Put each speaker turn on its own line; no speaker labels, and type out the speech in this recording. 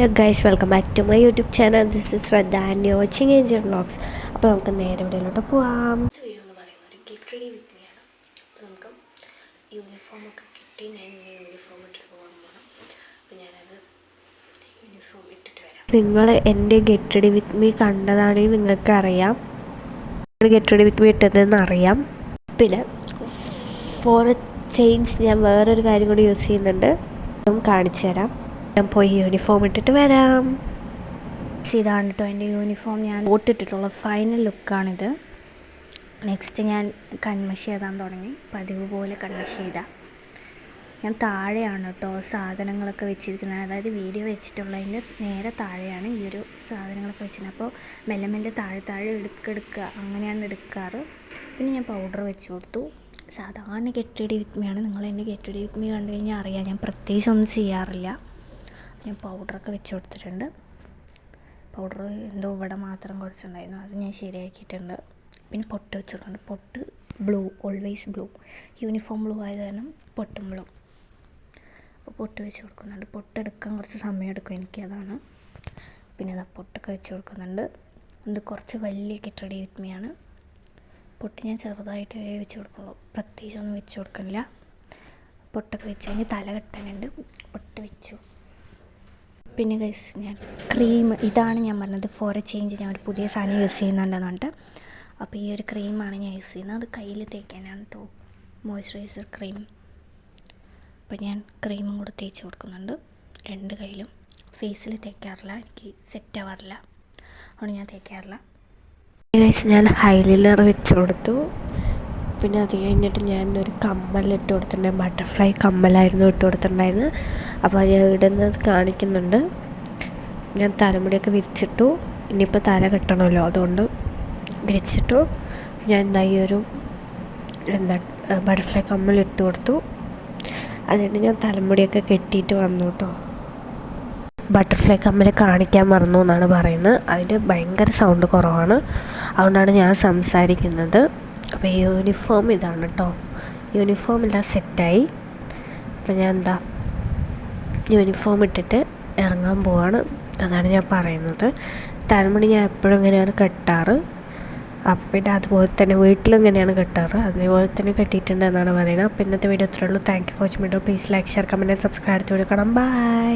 Hello guys, welcome back to my YouTube channel. This is Shraddha and you watching angel vlogs. അപ്പോൾ നമുക്ക് നേരെ ഇവിടെയിലോട്ട് പോവാം. Video എന്ന് പറയുന്നത് ഒരു ഗെറ്റ് റെഡി വിത്ത് മീ ആണ്. അപ്പോൾ നമുക്ക് യൂണിഫോമൊക്കെ കിട്ടി. ഞാൻ യൂണിഫോം ഇട്ടിട്ട് പോകാൻ പോകണം. അപ്പോൾ ഞാനത് യൂണിഫോം ഇട്ടിട്ട് വരാം. നിങ്ങൾ എൻ്റെ ഗെറ്റ് റെഡി വിത്ത് മീ കണ്ടതാണെങ്കിൽ നിങ്ങൾക്കറിയാം, ഗെറ്റ് റെഡി വിത്ത് മീ ഇട്ടതെന്ന് അറിയാം. പിന്നെ ഫോർ എ ചേഞ്ച് ഞാൻ വേറൊരു കാര്യം കൂടി യൂസ് ചെയ്യുന്നുണ്ട്, കാണിച്ചു തരാം. ഞാൻ പോയി യൂണിഫോം ഇട്ടിട്ട് വരാം. ഇതാണ് കേട്ടോ എൻ്റെ യൂണിഫോം. ഞാൻ ഇട്ടിട്ടുള്ള ഫൈനൽ ലുക്കാണിത്. നെക്സ്റ്റ് ഞാൻ കൺമഷി എഴുതാൻ തുടങ്ങി. പതിവ് പോലെ കൺമഷി എഴുതാം. ഞാൻ താഴെയാണ് കേട്ടോ സാധനങ്ങളൊക്കെ വെച്ചിരിക്കുന്നത്, അതായത് വീഡിയോ വെച്ചിട്ടുള്ളതിൻ്റെ നേരെ താഴെയാണ് ഈ ഒരു സാധനങ്ങളൊക്കെ വെച്ചിരുന്നത്. അപ്പോൾ മെല്ലെ മെല്ലെ താഴെ എടുക്കുക അങ്ങനെയാണ് എടുക്കാറ്. പിന്നെ ഞാൻ പൗഡർ വെച്ച് കൊടുത്തു. സാധാരണ ഗെറ്റ് റെഡി വിത്ത് മീ ആണ്. നിങ്ങൾ എൻ്റെ ഗെറ്റ് റെഡി വിത്ത് മീ കണ്ടു കഴിഞ്ഞാൽ അറിയാം, ഞാൻ പ്രത്യേകിച്ച് ഒന്നും ചെയ്യാറില്ല. ഞാൻ പൗഡറൊക്കെ വെച്ച് കൊടുത്തിട്ടുണ്ട്. പൗഡർ എന്തോ ഇവിടെ മാത്രം കുറച്ചുണ്ടായിരുന്നു, അത് ഞാൻ ശരിയാക്കിയിട്ടുണ്ട്. പിന്നെ പൊട്ട് വെച്ച് കൊടുക്കുന്നുണ്ട്. പൊട്ട് blue, always blue. Uniform blue ആയത് കാരണം പൊട്ടും ബ്ലൂ. അപ്പോൾ പൊട്ട് വെച്ച് കൊടുക്കുന്നുണ്ട്. പൊട്ടെടുക്കാൻ കുറച്ച് സമയം എടുക്കും എനിക്ക്, അതാണ്. പിന്നെ അതാ പൊട്ടൊക്കെ വെച്ച് കൊടുക്കുന്നുണ്ട്. ഇത് കുറച്ച് വലിയ ഗെറ്റ് റെഡി വിത്ത് മീ ആണ്. പൊട്ട് ഞാൻ ചെറുതായിട്ട് വെച്ച് കൊടുക്കുള്ളൂ, പ്രത്യേകിച്ചൊന്നും വെച്ച് കൊടുക്കുന്നില്ല. പൊട്ടൊക്കെ വെച്ച് കഴിഞ്ഞ് തല കെട്ടാനുണ്ട്. പൊട്ട് വെച്ചു. പിന്നെ ഗൈസ്, ഞാൻ ക്രീം, ഇതാണ് ഞാൻ പറഞ്ഞത് ഫോർ എ ചേഞ്ച് ഞാൻ ഒരു പുതിയ സാധനം യൂസ് ചെയ്യുന്നുണ്ടെന്ന് പറഞ്ഞിട്ട്. അപ്പോൾ ഈ ഒരു ക്രീമാണ് ഞാൻ യൂസ് ചെയ്യുന്നത്. അത് കയ്യിൽ തേക്കാനാണ് കേട്ടോ, മോയ്സ്ചറൈസർ ക്രീം. അപ്പോൾ ഞാൻ ക്രീമും കൂടെ തേച്ച് കൊടുക്കുന്നുണ്ട് രണ്ട് കയ്യിലും. ഫേസിൽ തേക്കാറില്ല, എനിക്ക് സെറ്റ് ആവാറില്ല, അതുകൊണ്ട് ഞാൻ തേക്കാറില്ല. ഗൈസ്, ഞാൻ ഹൈലൈനർ വെച്ച് കൊടുത്തു. പിന്നെ അത് കഴിഞ്ഞിട്ട് ഞാൻ ഒരു കമ്മലിട്ട് കൊടുത്തിട്ടുണ്ട്. ബട്ടർഫ്ലൈ കമ്മലായിരുന്നു ഇട്ട് കൊടുത്തിട്ടുണ്ടായിരുന്നത്. അപ്പോൾ ഞാൻ ഇടുന്നത് കാണിക്കുന്നുണ്ട്. ഞാൻ തലമുടിയൊക്കെ വിരിച്ചിട്ടു. ഇനിയിപ്പോൾ തല കെട്ടണമല്ലോ, അതുകൊണ്ട് വിരിച്ചിട്ടു. ഞാൻ ഈ ഒരു ബട്ടർഫ്ലൈ കമ്മലിട്ട് കൊടുത്തു. അതുകൊണ്ട് ഞാൻ തലമുടിയൊക്കെ കെട്ടിയിട്ട് വന്നു കേട്ടോ. ബട്ടർഫ്ലൈ കമ്മൽ കാണിക്കാൻ മറന്നു എന്നാണ് പറയുന്നത്. അതിന് ഭയങ്കര സൗണ്ട് കുറവാണ്, അതുകൊണ്ടാണ് ഞാൻ സംസാരിക്കുന്നത്. അപ്പോൾ ഈ യൂണിഫോം ഇതാണ് കേട്ടോ. യൂണിഫോം എല്ലാം സെറ്റായി. അപ്പോൾ ഞാൻ യൂണിഫോം ഇട്ടിട്ട് ഇറങ്ങാൻ പോവാണ്, അതാണ് ഞാൻ പറയുന്നത്. തലമുടി ഞാൻ എപ്പോഴും ഇങ്ങനെയാണ് കെട്ടാറ്. അപ്പം പിന്നെ അതുപോലെ തന്നെ വീട്ടിലും ഇങ്ങനെയാണ് കെട്ടാറ്, അതേപോലെ തന്നെ കെട്ടിയിട്ടുണ്ട് എന്നാണ് പറയുന്നത്. അപ്പോൾ ഇന്നത്തെ വീഡിയോ ഇത്രയേ ഉള്ളൂ. Thank you for watching. Please like, share, comment and subscribe. അടുത്ത വീഡിയോ കാണാം. ബൈ.